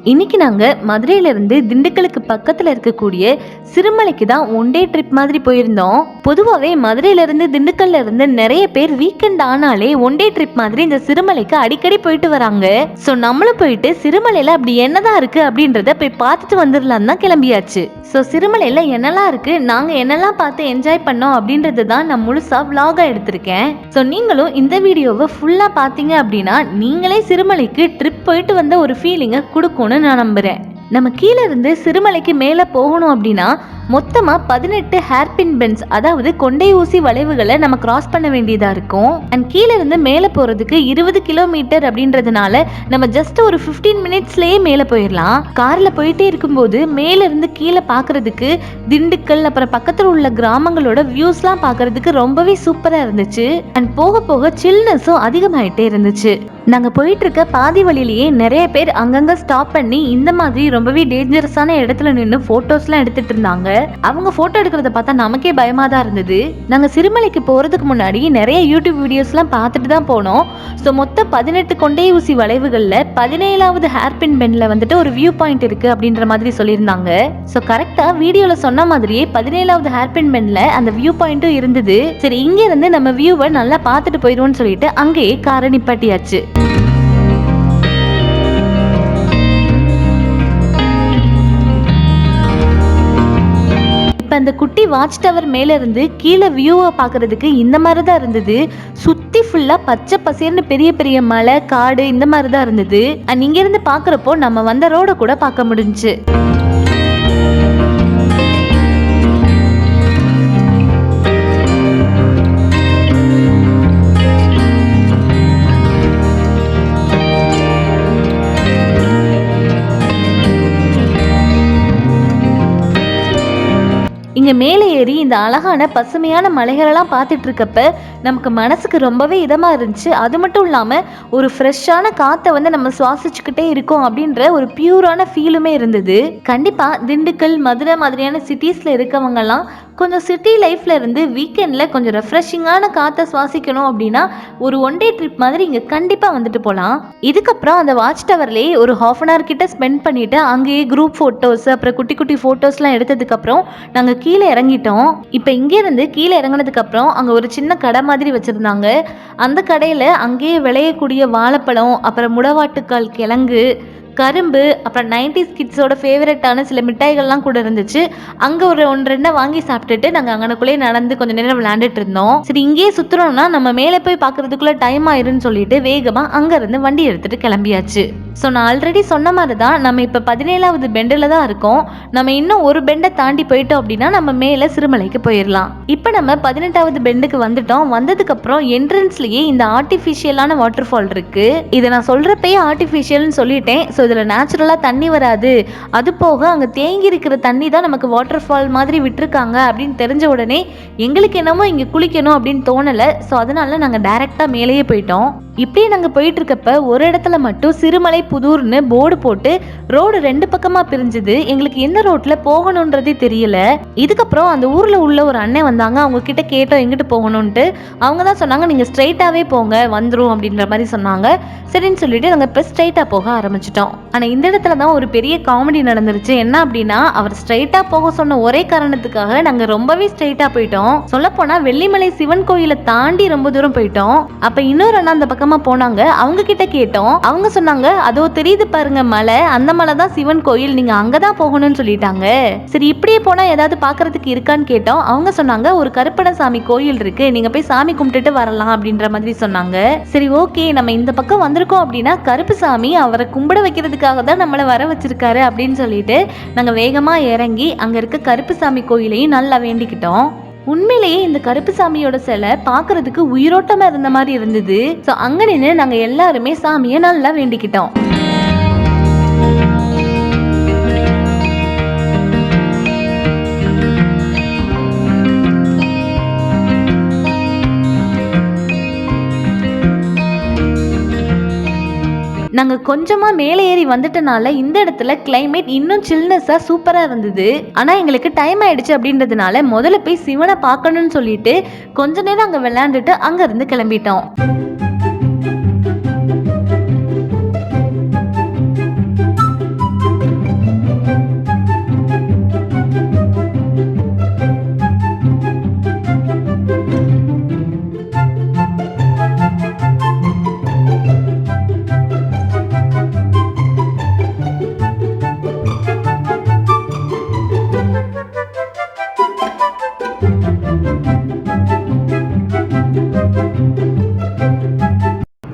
இன்னைக்கு நாங்க மதுரையில இருந்து திண்டுக்கலுக்கு பக்கத்துல இருக்கக்கூடிய சிறுமலைக்கு தான் ஒன் டே ட்ரிப் மாதிரி போயிருந்தோம். பொதுவாகவே மதுரையில இருந்து திண்டுக்கல்ல இருந்து நிறைய பேர் வீக்கெண்ட் ஆனாலே ஒன் டே ட்ரிப் மாதிரி இந்த சிறுமலைக்கு அடிக்கடி போயிட்டு வராங்க. ஸோ நம்மளும் போயிட்டு சிறுமலையில அப்படி என்னதான் இருக்கு அப்படின்றத போய் பார்த்துட்டு வந்துடலாம் தான் கிளம்பியாச்சு. ஸோ சிறுமலையில என்னெல்லாம் இருக்கு, நாங்க என்னெல்லாம் பார்த்து என்ஜாய் பண்ணோம் அப்படின்றது தான் நான் முழுசா விலாகா எடுத்திருக்கேன். ஸோ நீங்களும் இந்த வீடியோவை ஃபுல்லா பார்த்தீங்க அப்படின்னா நீங்களே சிறுமலைக்கு ட்ரிப் போயிட்டு வந்த ஒரு ஃபீலிங்கை கொடுக்கும்னு நான் நம்புறேன். நம்ம கீழே இருந்து சிறுமலைக்கு மேலே போகணும் அப்படின்னா மொத்தமாக 18 ஹேர்பின் பென்ஸ், அதாவது கொண்டை ஊசி வளைவுகளை நம்ம கிராஸ் பண்ண வேண்டியதாக இருக்கும். அண்ட் கீழே இருந்து மேலே போகிறதுக்கு 20 கிலோமீட்டர் அப்படின்றதுனால நம்ம ஜஸ்ட் ஒரு 15 மினிட்ஸ்லேயே மேலே போயிடலாம். காரில் போயிட்டே இருக்கும்போது மேலே இருந்து கீழே பார்க்குறதுக்கு திண்டுக்கல் அப்புறம் பக்கத்தில் உள்ள கிராமங்களோட வியூஸ்லாம் பார்க்குறதுக்கு ரொம்பவே சூப்பராக இருந்துச்சு. அண்ட் போக போக சில்னஸும் அதிகமாயிட்டே இருந்துச்சு. நாங்கள் போயிட்டு இருக்க பாதி வழியிலேயே நிறைய பேர் அங்கங்கே ஸ்டாப் பண்ணி இந்த மாதிரி ரொம்பவே டேஞ்சரஸான இடத்துல நின்று ஃபோட்டோஸ்லாம் எடுத்துட்டு இருந்தாங்க. அவங்க ஃபோட்டோ எடுக்கிறத பார்த்தா நமக்கே பயமாக தான் இருந்தது. நாங்கள் சிறுமலைக்கு போகிறதுக்கு முன்னாடி நிறைய யூடியூப் வீடியோஸ்லாம் பார்த்துட்டு தான் போனோம். ஸோ மொத்தம் 18 கொண்டை ஊசி வளைவுகளில் 17வது ஹேர்பின் பென்ல வந்துட்டு ஒரு வியூ பாயிண்ட் இருக்குது அப்படின்ற மாதிரி சொல்லியிருந்தாங்க. ஸோ கரெக்டாக வீடியோவில் சொன்ன மாதிரியே 17வது ஹேர்பின் பென்ல அந்த வியூ பாயிண்ட்டும் இருந்தது. சரி, இங்கே இருந்து நம்ம வியூவை நல்லா பார்த்துட்டு போயிடுவோம்னு சொல்லிட்டு அங்கேயே காரை நிப்பாட்டியாச்சு. அந்த குட்டி வாட்ச் டவர் மேல இருந்து கீழே வியூவை பார்க்கறதுக்கு இந்த மாதிரி தான் இருந்தது. சுத்தி ஃபுல்லா பச்சை பசேர்னு பெரிய பெரிய மலை, காடு இந்த மாதிரி தான் இருந்தது. அண்ட் இங்க இருந்து பாக்குறப்போ நம்ம வந்த ரோட கூட பார்க்க முடிஞ்சுச்சு. இங்கே மேலே ஏறி இந்த அழகான பசுமையான மலைகளெல்லாம் பார்த்துட்டு இருக்கப்ப நமக்கு மனசுக்கு ரொம்பவே இதமாக இருந்துச்சு. அது மட்டும் இல்லாமல் ஒரு ஃப்ரெஷ்ஷான காற்றை வந்து நம்ம சுவாசிச்சுக்கிட்டே இருக்கோம் அப்படின்ற ஒரு பியூரான ஃபீலுமே இருந்தது. கண்டிப்பாக திண்டுக்கல், மதுரை மாதிரியான சிட்டிஸில் இருக்கவங்கலாம் கொஞ்சம் சிட்டி லைஃப்ல இருந்து வீக்கெண்டில் கொஞ்சம் ரெஃப்ரெஷிங்கான காற்றை சுவாசிக்கணும் அப்படின்னா ஒரு ஒன் டே ட்ரிப் மாதிரி இங்கே கண்டிப்பாக வந்துட்டு போகலாம். இதுக்கப்புறம் அந்த வாட்ச் டவர்லேயே ஒரு ½ hour கிட்ட ஸ்பெண்ட் பண்ணிவிட்டு அங்கேயே குரூப் ஃபோட்டோஸ் அப்புறம் குட்டி குட்டி ஃபோட்டோஸ்லாம் எடுத்ததுக்கப்புறம் நாங்கள் கீழே இறங்கிட்டோம். இப்போ இங்கேருந்து கீழே இறங்கினதுக்கப்புறம் அங்கே ஒரு சின்ன கடை மாதிரி வச்சுருந்தாங்க. அந்த கடையில் அங்கேயே விளையக்கூடிய வாழைப்பழம், அப்புறம் முடவாட்டுக்கால் கிழங்கு, கரும்பு, அப்புறம் 90s கிட்ஸோட ஃபேவரட்டான சில மிட்டாய்கள்லாம் கூட இருந்துச்சு. அங்கே ஒரு 1-2 வாங்கி சாப்பிட்டுட்டு நாங்கள் அங்கனக்குள்ளேயே நடந்து கொஞ்சம் நேரம் விளையாண்டுட்டு இருந்தோம். சரி, இங்கேயே சுற்றுறோம்னா நம்ம மேலே போய் பார்க்கறதுக்குள்ளே டைம் ஆயிருன்னு சொல்லிட்டு வேகமாக அங்கேருந்து வண்டி எடுத்துகிட்டு கிளம்பியாச்சு. ஸோ நான் ஆல்ரெடி சொன்ன மாதிரி தான் நம்ம இப்போ 17வது பெண்டில் தான் இருக்கோம். நம்ம இன்னும் ஒரு பெண்டை தாண்டி போயிட்டோம் அப்படின்னா நம்ம மேலே சிறுமலைக்கு போயிடலாம். இப்போ நம்ம 18வது பெண்டுக்கு வந்துட்டோம். வந்ததுக்கப்புறம் என்ட்ரன்ஸ்லேயே இந்த ஆர்டிஃபிஷியலான வாட்டர் ஃபால் இருக்குது. இதை நான் சொல்கிறப்பயே ஆர்டிஃபிஷியல்னு சொல்லிட்டேன். ஸோ இதில் நேச்சுரலாக தண்ணி வராது, அது போக அங்கே தேங்கி இருக்கிற தண்ணி தான் நமக்கு வாட்டர் ஃபால் மாதிரி விட்டுருக்காங்க அப்படின்னு தெரிஞ்ச உடனே எங்களுக்கு என்னமோ இங்கே குளிக்கணும் அப்படின்னு தோணலை. ஸோ அதனால நாங்கள் டைரெக்டாக மேலேயே போயிட்டோம். இப்படியே நாங்கள் போயிட்டு இருக்கப்ப ஒரு இடத்துல மட்டும் சிறுமலை புதூர்னு போர்டு போட்டு ரோடு 2 பக்கமாக பிரிஞ்சுது. எங்களுக்கு எந்த ரோட்டில் போகணுன்றதே தெரியல. இதுக்கப்புறம் அந்த ஊரில் உள்ள ஒரு அண்ணன் வந்தாங்க. அவங்க கிட்ட கேட்டோம் எங்கிட்டு போகணுன்ட்டு. அவங்க தான் சொன்னாங்க நீங்கள் ஸ்ட்ரைட்டாகவே போங்க வந்துடும் அப்படின்ற மாதிரி சொன்னாங்க. சரின்னு சொல்லிட்டு நாங்கள் இப்போ ஸ்ட்ரைட்டாக போக ஆரம்பிச்சிட்டோம். ஆனால் இந்த இடத்துல தான் ஒரு பெரிய காமெடி நடந்துருச்சு. என்ன அப்படின்னா, அவர் ஸ்ட்ரைட்டாக போக சொன்ன ஒரே காரணத்துக்காக நாங்கள் ரொம்பவே ஸ்ட்ரைட்டாக போயிட்டோம். சொல்லப்போனால் வெள்ளிமலை சிவன் கோயிலை தாண்டி ரொம்ப தூரம் போயிட்டோம். அப்போ இன்னொரு அண்ணா அந்த பக்கமா போனாங்க. அவங்க கிட்ட கேட்டோம். அவங்க சொன்னாங்க, அதோ தெரியுது பாருங்க மலை, அந்த மலை தான் சிவன் கோயில், நீங்க அங்கதான் போகணும்னு சொல்லிட்டாங்க. சரி, இப்படியே போனா ஏதாவது பாக்குறதுக்கு இருக்கான்னு கேட்டோம். அவங்க சொன்னாங்க, ஒரு கருப்பணசாமி கோயில் இருக்கு, நீங்க போய் சாமி கும்பிட்டுட்டு வரலாம் அப்படின்ற மாதிரி சொன்னாங்க. சரி, ஓகே, நம்ம இந்த பக்கம் வந்திருக்கோம் அப்படின்னா கருப்புசாமி அவரை கும்பிட வைக்கிறதுக்காக தான் நம்மளை வர வச்சிருக்காரு அப்படின்னு சொல்லிட்டு நாங்க வேகமா இறங்கி அங்க இருக்க கருப்புசாமி கோயிலையும் நல்லா வேண்டிக்கிட்டோம். உண்மையிலேயே இந்த கருப்புசாமியோட சிலை பார்க்கறதுக்கு உயிரோட்டமா இருந்த மாதிரி இருந்தது. ஸோ அங்க நின்று நாங்க எல்லாருமே சாமியை நல்லா வேண்டிக்கிட்டோம். நாங்க கொஞ்சமா மேலே ஏறி வந்துட்டனால இந்த இடத்துல கிளைமேட் இன்னும் சில்னஸா சூப்பரா இருந்தது. ஆனா எங்களுக்கு டைம் ஆயிடுச்சு அப்படின்றதுனால முதல்ல போய் சிவனை பார்க்கணும்னு சொல்லிட்டு கொஞ்ச நேரம் அங்க விளையாண்டுட்டு அங்க இருந்து கிளம்பிட்டோம்.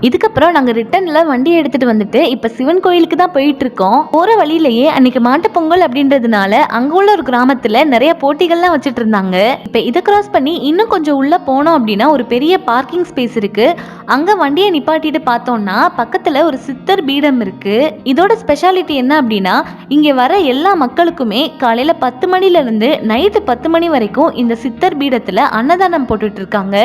இதுக்கப்புறம் நாங்க ரிட்டர்ன்ல வண்டி எடுத்துட்டு வந்துட்டு இப்ப சிவன் கோயிலுக்கு தான் போயிட்டு இருக்கோம். போற வழியிலேயே அன்னைக்கு மாட்டு பொங்கல் அப்படின்றதுனால அங்க உள்ள ஒரு கிராமத்துல நிறைய போட்டிகள்லாம் வச்சுட்டு இருந்தாங்க. இப்ப இதை கிராஸ் பண்ணி இன்னும் கொஞ்சம் உள்ள போனோம் அப்படின்னா ஒரு பெரிய பார்க்கிங் ஸ்பேஸ் இருக்கு. அங்க வண்டியை நிப்பாட்டிட்டு பார்த்தோம்னா பக்கத்துல ஒரு சித்தர் பீடம் இருக்கு. இதோட ஸ்பெஷாலிட்டி என்ன அப்படின்னா இங்க வர எல்லா மக்களுக்குமே காலையில 10 மணில இருந்து நைட்டு 10 மணி வரைக்கும் இந்த சித்தர் பீடத்துல அன்னதானம் போட்டுட்டு இருக்காங்க.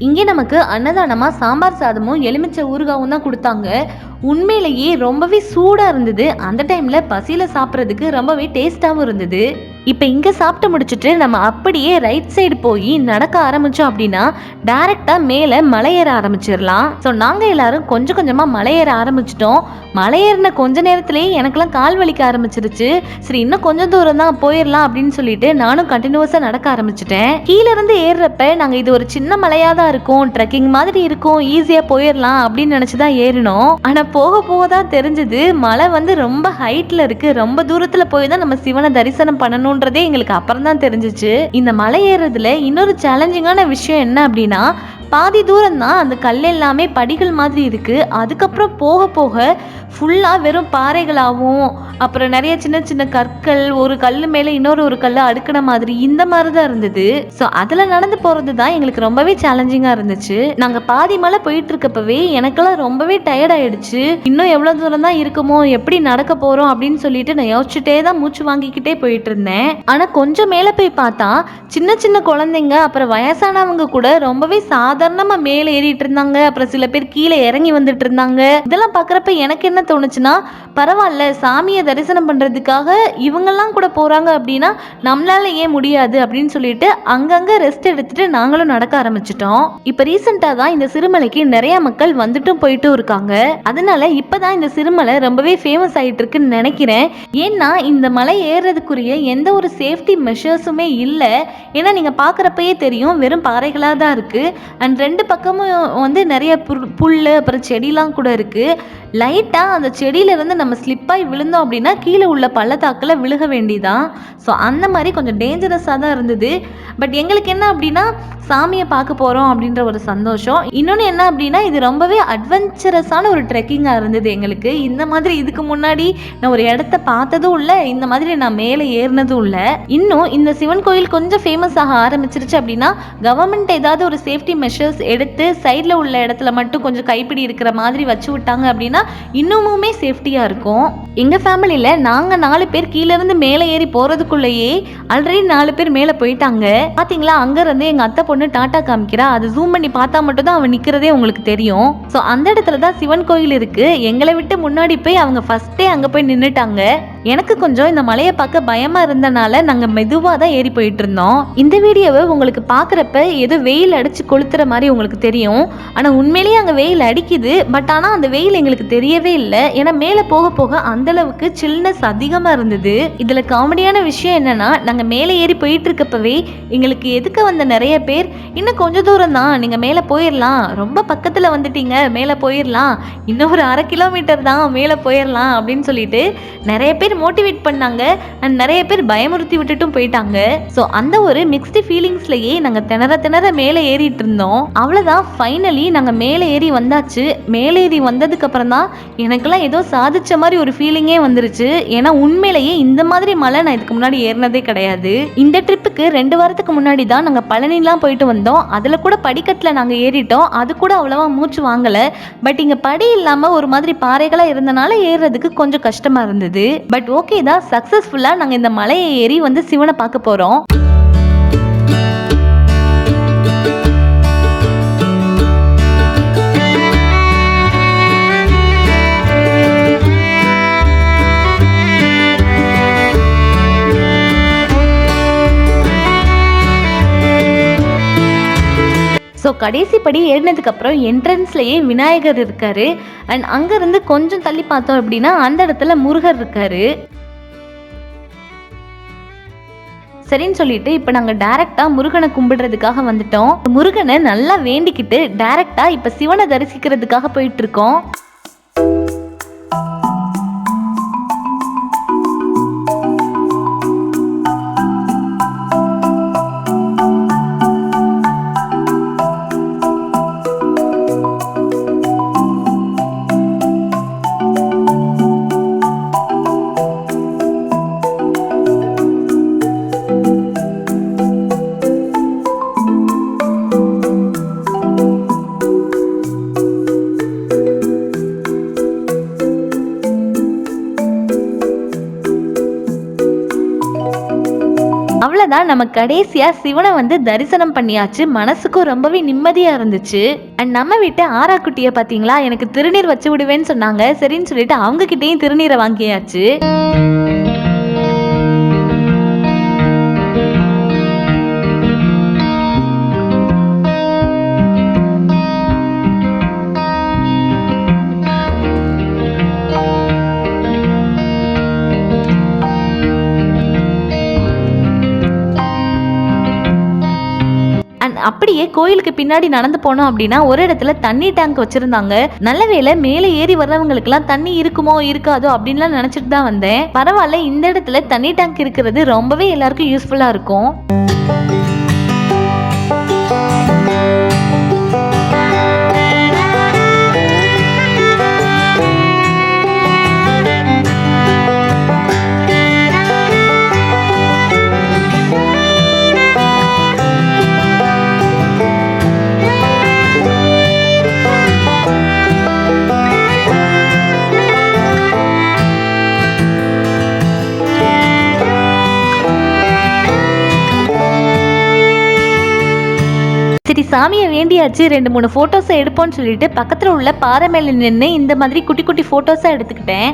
இங்கே நமக்கு அன்னதானமா சாம்பார் சாதமும் எலுமிச்சை ஊறுகாவும் தான் கொடுத்தாங்க. உண்மையிலேயே ரொம்பவே சூடாக இருந்தது. அந்த டைமில் பசியில் சாப்பிட்றதுக்கு ரொம்பவே டேஸ்ட்டாகவும் இருந்தது. இப்போ இங்கே சாப்பிட்டு முடிச்சுட்டு நம்ம அப்படியே ரைட் சைடு போய் நடக்க ஆரம்பித்தோம் அப்படின்னா டைரெக்டாக மேலே மலையேற ஆரம்பிச்சிடலாம். ஸோ நாங்கள் எல்லாரும் கொஞ்சம் கொஞ்சமாக மலையேற ஆரம்பிச்சிட்டோம். மலையேறின கொஞ்ச நேரத்துலேயே எனக்கெல்லாம் கால் வலிக்க ஆரம்பிச்சிருச்சு. சரி இன்னும் கொஞ்சம் தூரம் தான் போயிடலாம் அப்படின்னு சொல்லிட்டு நானும் கண்டினியூஸாக நடக்க ஆரம்பிச்சிட்டேன். கீழே இருந்து ஏறுறப்ப நாங்கள் இது ஒரு சின்ன மலையாக தான் இருக்கும், ட்ரெக்கிங் மாதிரி இருக்கும், ஈஸியாக போயிடலாம் அப்படின்னு நினச்சி தான் ஏறினோம். ஆனால் போக போக தான் தெரிஞ்சது மலை வந்து ரொம்ப ஹைட்ல இருக்கு. ரொம்ப தூரத்துல போய் தான் நம்ம சிவனை தரிசனம் பண்ணணும்ன்றதே எங்களுக்கு அப்புறம் தான் தெரிஞ்சிச்சு. இந்த மலை ஏறுறதுல இன்னொரு சேலஞ்சிங்கான விஷயம் என்ன அப்படின்னா பாதி தூரம் தான் அந்த கல் எல்லாமே படிகள் மாதிரி இருக்கு. அதுக்கப்புறம் போக போக ஃபுல்லா வெறும் பாறைகளாகவும் அப்புறம் நிறைய சின்ன சின்ன கற்கள், ஒரு கல் மேல இன்னொரு ஒரு கல் அடுக்கின மாதிரி இந்த மாதிரி தான் இருந்தது. ஸோ அதுல நடந்து போறது தான் எங்களுக்கு ரொம்பவே சேலஞ்சிங்கா இருந்துச்சு. நாங்க பாதி மலை போயிட்டு இருக்கப்பவே எனக்கெல்லாம் ரொம்பவே டயர்ட் ஆயிடுச்சு. இன்னும் எவ்வளவு தூரம் தான் இருக்குமோ, எப்படி நடக்க போறோம் அப்படின்னு சொல்லிட்டு நான் யோசிச்சுட்டே தான் மூச்சு வாங்கிக்கிட்டே போயிட்டு இருந்தேன். ஆனா கொஞ்சம் மேல போய் பார்த்தா சின்ன சின்ன குழந்தைங்க அப்புறம் வயசானவங்க கூட ரொம்பவே சாதாரணமா மேலே ஏறிட்டு இருந்தாங்க. அப்புறம் சில பேர் கீழே இறங்கி வந்துட்டு இருந்தாங்க. இதெல்லாம் பாக்குறப்ப எனக்கு என்ன தோணுச்சுன்னா பரவாயில்ல, சாமியை தரிசனம் பண்றதுக்காக இவங்கெல்லாம் கூட போறாங்க அப்படின்னா நம்மளால ஏன் முடியாது அப்படின்னு சொல்லிட்டு அங்கங்க ரெஸ்ட் எடுத்துட்டு நாங்களும் நடக்க ஆரம்பிச்சிட்டோம். இப்ப ரீசெண்டா தான் இந்த சிறுமலைக்கு நிறைய மக்கள் வந்துட்டும் போயிட்டும் இருக்காங்க. அதனால இப்பதான் இந்த சிறுமலை ரொம்பவே ஃபேமஸ் ஆயிட்டு இருக்குன்னு நினைக்கிறேன். ஏன்னா இந்த மலை ஏறுறதுக்குரிய எந்த ஒரு சேஃப்டி மெஷர்ஸுமே இல்லை. ஏன்னா நீங்க பாக்குறப்பயே தெரியும் வெறும் பாறைகளா தான் இருக்கு. அண்ட் ரெண்டு பக்கமும் வந்து நிறைய புல் அப்புறம் செடிலாம் கூட இருக்கு. லைட்டா அந்த செடியில இருந்து நம்ம ஸ்லிப்பாகி விழுந்தோம் அப்படின்னா கீழே உள்ள பள்ளத்தாக்கில் விழுக வேண்டியதான். ஸோ அந்த மாதிரி கொஞ்சம் டேஞ்சரஸாக தான் இருந்தது. பட் எங்களுக்கு என்ன அப்படின்னா சாமியை பார்க்க போகிறோம் அப்படின்ற ஒரு சந்தோஷம். இன்னொன்று என்ன அப்படின்னா இது ரொம்பவே அட்வென்ச்சரஸான ஒரு ட்ரெக்கிங்காக இருந்தது எங்களுக்கு. இந்த மாதிரி இதுக்கு முன்னாடி நான் ஒரு இடத்த பார்த்ததும் இல்லை, இந்த மாதிரி நான் மேலே ஏறினதும் இல்லை. இன்னும் இந்த சிவன் கோயில் கொஞ்சம் ஃபேமஸ் ஆக ஆரம்பிச்சிருச்சு அப்படின்னா கவர்மெண்ட் ஏதாவது ஒரு சேஃப்டி மெஷர்ஸ் எடுத்து சைடில் உள்ள இடத்துல மட்டும் கொஞ்சம் கைப்பிடி இருக்கிற மாதிரி வச்சு விட்டாங்க அப்படின்னா இன்னுமுமே சேஃப்டியாக இருக்கும். எங்கள் ஃபேமிலியில் நாங்கள் 4 பேர் கீழேருந்து மேலே ஏறி போகிறதுக்குள்ளேயே ஆல்ரெடி 4 பேர் மேலே போயிட்டாங்க. பார்த்தீங்களா, அங்கேருந்து எங்கள் அத்தை பொண்ணு டாட்டா காமிக்கிறா. அது ஜூம் பண்ணி பார்த்தா மட்டும் தான் அவன் நிற்கிறதே உங்களுக்கு தெரியும். ஸோ அந்த இடத்துல தான் சிவன் கோயில் இருக்குது. எங்களை விட்டு முன்னாடி போய் அவங்க ஃபஸ்ட்டே அங்கே போய் நின்றுட்டாங்க. எனக்கு கொஞ்சம் இந்த மலையை பார்க்க பயமாக இருந்தனால நாங்கள் மெதுவாக தான் ஏறி போயிட்டு இருந்தோம். இந்த வீடியோவை உங்களுக்கு பார்க்குறப்ப ஏதோ வெயில் அடித்து கொளுத்துற மாதிரி உங்களுக்கு தெரியும். ஆனால் உண்மையிலேயே அங்கே வெயில் அடிக்குது. பட் ஆனால் அந்த வெயில் எங்களுக்கு தெரியவே இல்லை. ஏன்னா மேலே போக போக அந்த அளவுக்கு சில்னஸ் அதிகமாக இருந்தது. இதில் காமெடியான விஷயம் என்னன்னா நாங்கள் மேலே ஏறி போயிட்டு இருக்கப்பவே எங்களுக்கு எதுக்கு வந்த நிறைய பேர் இன்னும் கொஞ்சம் தூரம் தான், நீங்கள் மேலே போயிடலாம், ரொம்ப பக்கத்தில் வந்துட்டீங்க, மேலே போயிடலாம், இன்னும் ஒரு 1/2 கிலோமீட்டர் தான், மேலே போயிடலாம் அப்படின்னு சொல்லிட்டு நிறைய பேர் மோட்டிவேட் பண்ணாங்க. அண்ட் நிறைய பேர் பயமுறுத்தி விட்டுட்டும் போயிட்டாங்க. ஸோ அந்த ஒரு மிக்ஸ்டு ஃபீலிங்ஸ்லயே நாங்கள் திணற மேலே ஏறிட்டு இருந்தோம். அவ்வளோதான், ஃபைனலி நாங்கள் மேலே ஏறி வந்தாச்சு. மேலே ஏறி வந்ததுக்கு அப்புறம் தான் எனக்கெல்லாம் ஏதோ சாதிச்ச மாதிரி ஒரு ஃபீலிங்கே வந்துருச்சு. ஏன்னா உண்மையிலேயே இந்த மாதிரி மலை நான் இதுக்கு முன்னாடி ஏறினதே கிடையாது. இந்த ட்ரிப்புக்கு 2 வாரத்துக்கு முன்னாடி தான் நாங்கள் பழனிலாம் போயிட்டு வந்தோம். அதில் கூட படிக்கட்டில் நாங்கள் ஏறிட்டோம். அது கூட அவ்வளோவா மூச்சு வாங்கலை. பட் இங்கே படி இல்லாமல் ஒரு மாதிரி பாறைகளாக இருந்தனால ஏறுறதுக்கு கொஞ்சம் கஷ்டமாக இருந்தது. பட் ஓகே தான், சக்ஸஸ்ஃபுல்லாக நாங்கள் இந்த மலையை ஏறி வந்து சிவனை பார்க்க போகிறோம். ஸோ கடைசி படி ஏறினதுக்கு அப்புறம் என்ட்ரன்ஸ்லயே விநாயகர் இருக்காரு. அண்ட் அங்கிருந்து கொஞ்சம் தள்ளி பார்த்தோம் அப்படின்னா அந்த இடத்துல முருகர் இருக்காரு. சரின்னு சொல்லிட்டு இப்போ நாங்கள் டைரக்டா முருகனை கும்பிடுறதுக்காக வந்துட்டோம். முருகனை நல்லா வேண்டிக்கிட்டு டைரக்டா இப்போ சிவனை தரிசிக்கிறதுக்காக போயிட்டு இருக்கோம். அவ்வளவுதான், நம்ம கடைசியா சிவனை வந்து தரிசனம் பண்ணியாச்சு. மனசுக்கும் ரொம்பவே நிம்மதியா இருந்துச்சு. அண்ட் நம்ம வீட்டு ஆராக்குட்டிய பாத்தீங்களா, எனக்கு திருநீர் வச்சு விடுவேன்னு சொன்னாங்க. சரின்னு சொல்லிட்டு அவங்க கிட்டயும் திருநீரை வாங்கியாச்சு. அப்படியே கோயிலுக்கு பின்னாடி நடந்து போனோம் அப்படின்னா ஒரு இடத்துல தண்ணி டேங்க் வச்சிருந்தாங்க. நல்ல வேளை மேலே ஏறி வர்றவங்களுக்கு எல்லாம் தண்ணி இருக்குமோ இருக்காதோ அப்படின்லாம் நினைச்சிட்டு தான் வந்தேன். பரவாயில்ல, இந்த இடத்துல தண்ணி டேங்க் இருக்கிறது ரொம்பவே எல்லாருக்கும் யூஸ்ஃபுல்லா இருக்கும். சரி, சாமியை வேண்டியாச்சு, 2-3 போட்டோஸை எடுப்போம்னு சொல்லிட்டு பக்கத்துல உள்ள பாறை மேல நின்று இந்த மாதிரி குட்டி குட்டி போட்டோஸா எடுத்துக்கிட்டேன்.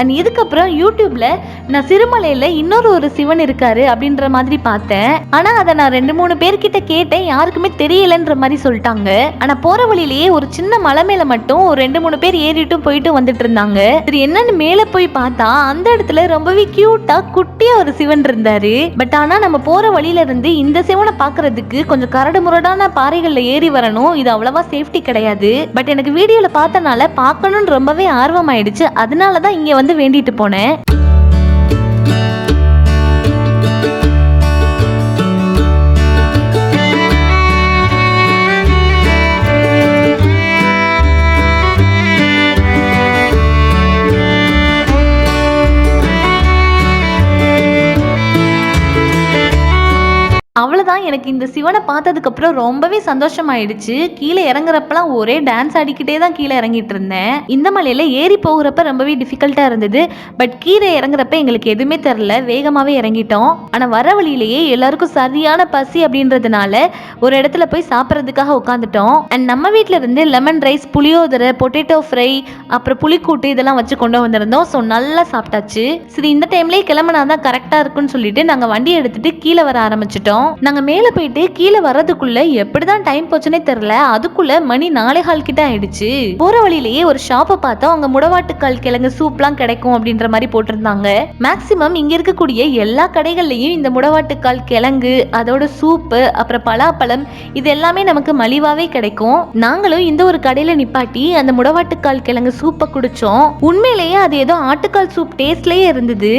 அண்ட் இதுக்கப்புறம் யூடியூப்ல நான் சிறுமலையில இன்னொரு சிவன் இருக்காரு அப்படின்ற மாதிரி பார்த்தேன். ஆனா அதை நான் 2-3 பேர்கிட்ட கேட்டேன், யாருக்குமே தெரியலன்ற மாதிரி சொல்லிட்டாங்க. ஆனா போற வழியிலேயே ஒரு சின்ன மலை மேல மட்டும் ஒரு 2-3 பேர் ஏறிட்டும் போயிட்டு வந்துட்டு இருந்தாங்க. சரி என்னன்னு மேல போய் பார்த்தா அந்த இடத்துல ரொம்பவே கியூட்டா குட்டியா ஒரு சிவன் இருந்தாரு. பட் ஆனா நம்ம போற வழியில இருந்து இந்த சிவனை பாக்குறதுக்கு கொஞ்சம் கரடு முரடான பாறைகள்ல ஏறி வரணும். இது அவ்வளவா சேஃப்டி கிடையாது. பட் எனக்கு வீடியோல பார்த்தனால பார்க்கணும்னு ரொம்பவே ஆர்வம் ஆயிடுச்சு. அதனாலதான் இங்க வந்து வேண்டிட்டு போனேன். அவ்வளவுதான், எனக்கு இந்த சிவனை பார்த்ததுக்கு அப்புறம் ரொம்பவே சந்தோஷமாயிடுச்சு. கீழே இறங்குறப்பெல்லாம் ஒரே டான்ஸ் ஆடிக்கிட்டே தான் கீழே இறங்கிட்டு இருந்தேன். இந்த மலையில ஏறி போகிறப்ப ரொம்பவே டிஃபிகல்ட்டா இருந்தது. பட் கீழே இறங்குறப்ப எங்களுக்கு எதுவுமே தெரியல, வேகமாவே இறங்கிட்டோம். ஆனா வர வழியிலேயே எல்லாருக்கும் சரியான பசி அப்படின்றதுனால ஒரு இடத்துல போய் சாப்பிட்றதுக்காக உட்காந்துட்டோம். அண்ட் நம்ம வீட்டுல இருந்து லெமன் ரைஸ், புளியோதரை, பொட்டேட்டோ ஃப்ரை, அப்புறம் புளிக்கூட்டு இதெல்லாம் வச்சு கொண்டு வந்திருந்தோம். ஸோ நல்லா சாப்பிட்டாச்சு. சரி, இந்த டைம்லேயே கிளம்புனாதான் கரெக்டா இருக்குன்னு சொல்லிட்டு நாங்க வண்டி எடுத்துட்டு கீழே வர ஆரம்பிச்சிட்டோம். நாங்க மேல போயிட்டு கீழே வர்றதுக்குள்ள எப்படிதான் டைம் போச்சுன்னே தெரியல. அதுக்குள்ள மணி 4:15 கிட்ட ஆயிடுச்சு. போற வழியிலேயே ஒரு ஷாப்பை பார்த்தோம். அங்க முடவாட்டுக்கால் கிழங்கு சூப்லாம் கிடைக்கும் அப்படின்ற மாதிரி போட்டிருந்தாங்க. மேக்சிமம் இங்க இருக்கக்கூடிய எல்லா கடைகள்லயும் இந்த முடவாட்டுக்கால் கிழங்கு, அதோட சூப்பு, அப்புறம் பலாப்பழம் இது எல்லாமே நமக்கு மலிவாவே கிடைக்கும். நாங்களும் இந்த ஒரு கடையில நிப்பாட்டி அந்த முடவாட்டுக்கால் கிழங்கு சூப்பை குடிச்சோம். உண்மையிலேயே அது ஏதோ ஆட்டுக்கால் சூப் டேஸ்ட்லயே இருந்தது.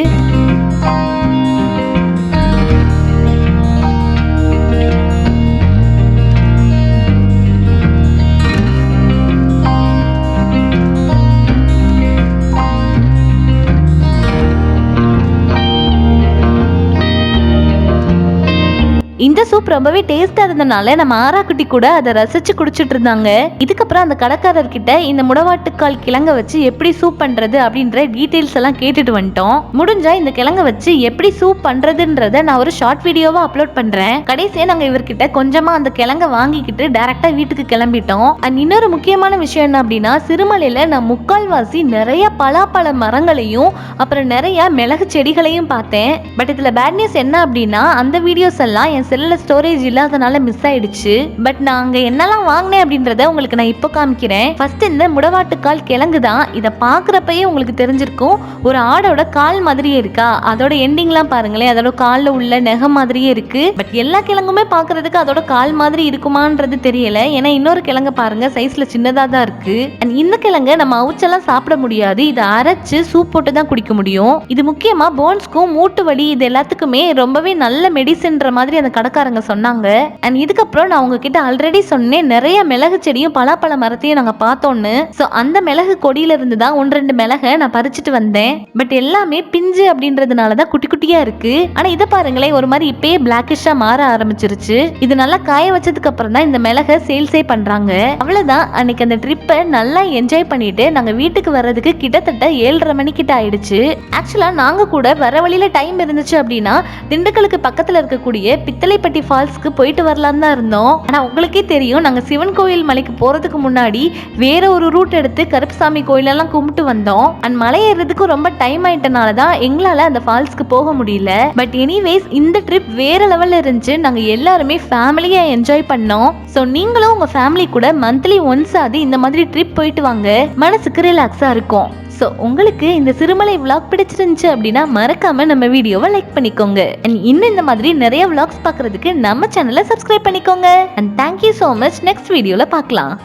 இந்த சூப் ரொம்பவே டேஸ்டா இருந்தனால நம்ம ஆராக்குட்டி கூட அதை ரசிச்சு குடிச்சிட்டு இருந்தாங்க. இதுக்கப்புறம் அந்த கடைக்காரர்கிட்ட இந்த முடவாட்டுக்கால் கிழங்க வச்சு எப்படி சூப் பண்றது அப்படின்ற டீடைல்ஸ் எல்லாம் கேட்டுட்டு வந்துட்டோம். முடிஞ்சா இந்த கிழங்க வச்சு எப்படி சூப் பண்றதுன்றத நான் ஒரு ஷார்ட் வீடியோவா அப்லோட் பண்றேன். கடைசியா நாங்க இவர்கிட்ட கொஞ்சமா அந்த கிழங்க வாங்கிக்கிட்டு டைரக்டா வீட்டுக்கு கிளம்பிட்டோம். அண்ட் இன்னொரு முக்கியமான விஷயம் என்ன அப்படின்னா, சிறுமலையில நான் முக்கால்வாசி நிறைய பலாப்பழ மரங்களையும் அப்புறம் நிறைய மிளகு செடிகளையும் பார்த்தேன். பட் இதுல பேட் நியூஸ் என்ன அப்படின்னா, அந்த வீடியோஸ் எல்லாம் என் செல்லுல ஸ்டோரேஜ் இல்லாதனால மிஸ் ஆயிடுச்சு. பட் நான் அங்க என்னெல்லாம் வாங்கினேன் அப்படின்றத உங்களுக்கு நான் இப்போ காமிக்கிறேன். ஃபர்ஸ்ட் இந்த முடவாட்டுக்கால் கிழங்கு தான். இதை பாக்குறப்பயே உங்களுக்கு தெரிஞ்சிருக்கும், ஒரு ஆடோட கால் மாதிரியே இருக்கா, அதோட எண்டிங்லாம் பாருங்களேன், அதோட கால்ல உள்ள நெகம் மாதிரியே இருக்கு. பட் எல்லா கிழங்குமே பாக்குறதுக்கு அதோட கால் மாதிரி இருக்குமான்றது தெரியல. ஏன்னா இன்னொரு கிழங்கு பாருங்க சைஸ்ல சின்னதா தான் இருக்கு. அண்ட் இந்த கிழங்கு நம்ம அவுச்செல்லாம் சாப்பிட முடியாது, இதை அரைச்சு சூப் போட்டு தான் குடிக்க முடியும். இது முக்கியமா போன்ஸ்க்கும் மூட்டு வலி இது எல்லாத்துக்குமே ரொம்பவே நல்ல மெடிசன்ற மாதிரி அந்த கடைக்காரங்க சொன்னாங்க. அண்ட் இதுக்கப்புறம் நான் உங்ககிட்ட ஆல்ரெடி சொன்னேன், நிறைய மிளகு செடியும் பலாப்பழ மரத்தையும் நாங்க பார்த்தோன்னு. சோ அந்த மிளகு கொடியில இருந்து தான் 1-2 மிளகை நான் பறிச்சுட்டு வந்தேன். பட் எல்லாமே பிஞ்சு அப்படின்றதுனாலதான் குட்டி குட்டியா இருக்கு. ஆனா இதை பாருங்களேன், ஒரு மாதிரி இப்பயே பிளாக்கிஷா மாற ஆரம்பிச்சிருச்சு. இது நல்லா காய வச்சதுக்கு அப்புறம் தான் இந்த மிளகை சேல்ஸே பண்றாங்க. அவ்வளவுதான், அன்னைக்கு அந்த ட்ரிப்பை நல்லா என்ஜாய் பண்ணிட்டு நாங்க வீட்டுக்கு வர்றதுக்கு கிட்டத்தட்ட 7:30 மணி கிட்ட ஆயிடுச்சு. ஆக்சுவலா நாங்க கூட வர வழியில டைம் இருந்துச்சு அப்படின்னா திண்டுக்கலுக்கு பக்கத்துல இருக்கக்கூடிய பித்தளைப்பட்டி ஃபால்ஸ்க்கு போயிட்டு வரலாம் தான் இருந்தோம். ஆனா உங்களுக்கே தெரியும், நாங்க சிவன் கோயில் மலைக்கு போறதுக்கு முன்னாடி வேற ஒரு ரூட் எடுத்து கருப்புசாமி கோயிலெல்லாம் கும்பிட்டு வந்தோம். அண்ட் மலை ஏறதுக்கு ரொம்ப டைம் ஆயிட்டனாலதான் எங்களால அந்த ஃபால்ஸ்க்கு போக முடியல. பட் எனிவேஸ் இந்த ட்ரிப் வேற லெவல்ல இருந்துச்சு. நாங்க எல்லாருமே ஃபேமிலியா என்ஜாய் பண்ணோம். சோ நீங்களும் உங்க ஃபேமிலி கூட மந்த்லி ஒன்ஸ் ஆது இந்த மாதிரி ட்ரிப் போயிட்டு வாங்க, மனசுக்கு ரிலாக்ஸா இருக்கும். ஸோ உங்களுக்கு இந்த சிறுமலை விளாக் பிடிச்சிருந்துச்சு அப்படின்னா மறக்காம நம்ம வீடியோவை லைக் பண்ணிக்கோங்க. அண்ட் இன்னும் இந்த மாதிரி நிறைய விளாக்ஸ் பார்க்கறதுக்கு நம்ம சேனலை சப்ஸ்கிரைப் பண்ணிக்கோங்க. And thank you so much. Next வீடியோவில் பார்க்கலாம்.